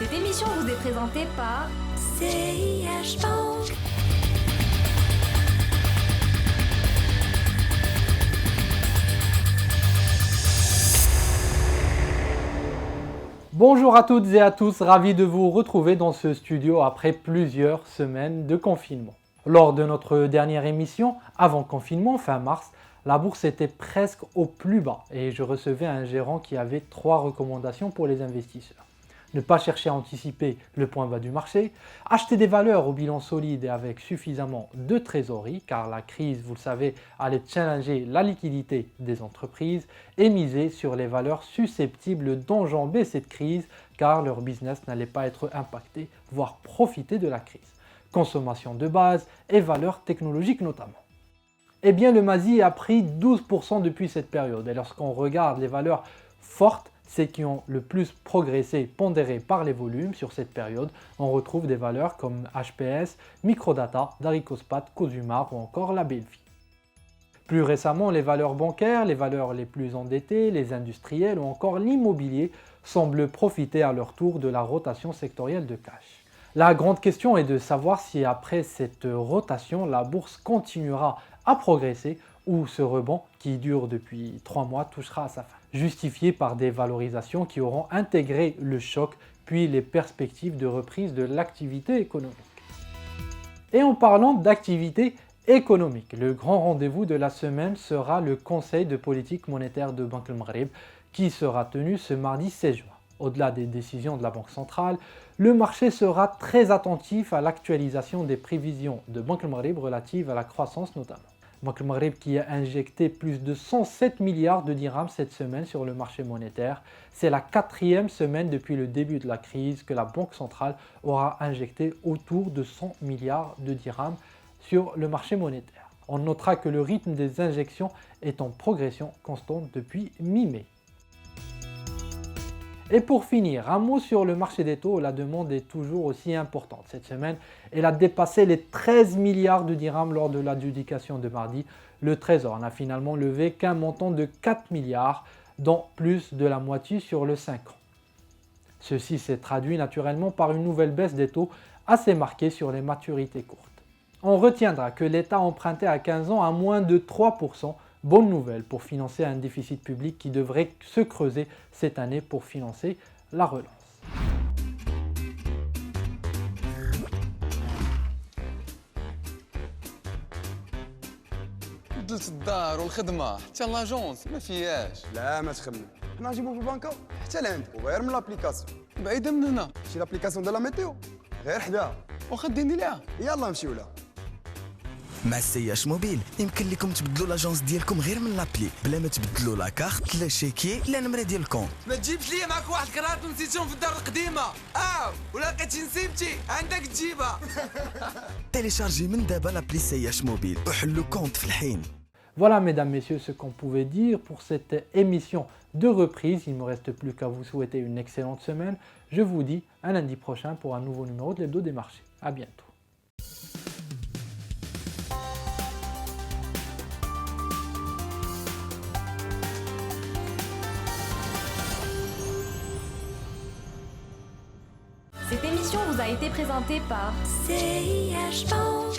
Cette émission vous est présentée par CIH Bank. Bonjour à toutes et à tous, ravi de vous retrouver dans ce studio après plusieurs semaines de confinement. Lors de notre dernière émission, avant confinement, fin mars, la bourse était presque au plus bas et je recevais un gérant qui avait 3 recommandations pour les investisseurs. Ne pas chercher à anticiper le point bas du marché, acheter des valeurs au bilan solide et avec suffisamment de trésorerie, car la crise, vous le savez, allait challenger la liquidité des entreprises, et miser sur les valeurs susceptibles d'enjamber cette crise, car leur business n'allait pas être impacté, voire profiter de la crise. Consommation de base et valeurs technologiques notamment. Eh bien, le MASI a pris 12% depuis cette période, et lorsqu'on regarde les valeurs fortes, ceux qui ont le plus progressé pondérées par les volumes sur cette période, on retrouve des valeurs comme HPS, Microdata, Daricospat, Cosumar ou encore la Belfi. Plus récemment, les valeurs bancaires, les valeurs les plus endettées, les industriels ou encore l'immobilier semblent profiter à leur tour de la rotation sectorielle de cash. La grande question est de savoir si après cette rotation, la bourse continuera à progresser ou ce rebond qui dure depuis 3 mois touchera à sa fin, justifié par des valorisations qui auront intégré le choc puis les perspectives de reprise de l'activité économique. Et en parlant d'activité économique, le grand rendez-vous de la semaine sera le Conseil de politique monétaire de Banque al-Maghrib qui sera tenu ce mardi 16 juin. Au-delà des décisions de la Banque centrale, le marché sera très attentif à l'actualisation des prévisions de Banque al-Maghrib relatives à la croissance notamment. Banque al-Maghrib qui a injecté plus de 107 milliards de dirhams cette semaine sur le marché monétaire. C'est la 4e semaine depuis le début de la crise que la Banque centrale aura injecté autour de 100 milliards de dirhams sur le marché monétaire. On notera que le rythme des injections est en progression constante depuis mi-mai. Et pour finir, un mot sur le marché des taux, la demande est toujours aussi importante. Cette semaine, elle a dépassé les 13 milliards de dirhams lors de l'adjudication de mardi. Le Trésor n'a finalement levé qu'un montant de 4 milliards, dont plus de la moitié sur le 5 ans. Ceci s'est traduit naturellement par une nouvelle baisse des taux assez marquée sur les maturités courtes. On retiendra que l'État empruntait à 15 ans à moins de 3%. Bonne nouvelle pour financer un déficit public qui devrait se creuser cette année pour financer la relance. بدلت الدار والخدمه حتى لاجونس ما فياش. لا ما تخمم، حنا نجيبو في البنكه حتى لعندك وغير من لابليكاسيون. بعيده من هنا شي لابليكاسيون ديال لا ميتيو غير حداها. واخا ديني ليها. يلا نمشيو لها. مع السياش موبيل يمكن لكم تبدلوا لاجونس ديالكم غير من لابلي بلا ما تبدلوا لا كارت لا شيكي لا نمره ديال الكونت. ما تجيبش ليا معاك واحد الكرات ونسيتهم في الدار القديمه. ولا لقيتي نسيبتي عندك تجيبها. تيليشارجي من دابا لابلي سياش موبيل وحلوا كونت في الحين. Voilà mesdames, messieurs, ce qu'on pouvait dire pour cette émission de reprise. Il ne me reste plus qu'à vous souhaiter une excellente semaine. Je vous dis à lundi prochain pour un nouveau numéro de l'Hebdo des marchés. À bientôt. Cette émission vous a été présentée par CIH Bank.